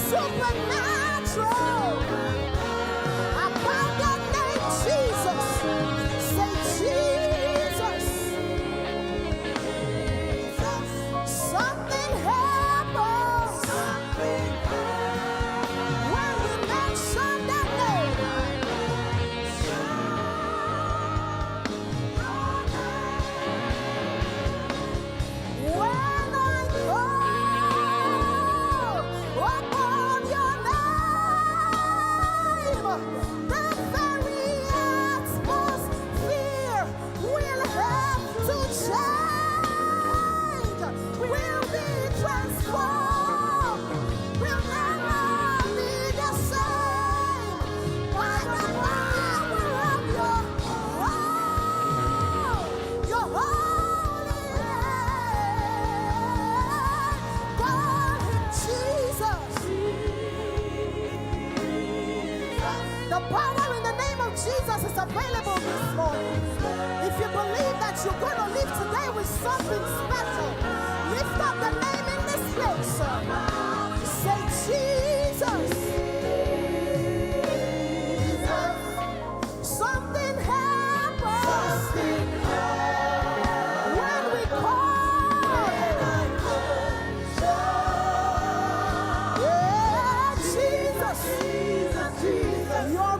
supernatural. About that name, Jesus. Say Jesus. Something happens when we mention that name. When I call upon your name, the very atmosphere will have to change, will be transformed, will never be the same by the power of your holy name. Call him Jesus. The power in the name of Jesus is available this morning. If you believe that you're going to live today with something special, lift up the name in this place. Say Jesus. Something happens when we call. Yeah, Jesus. You're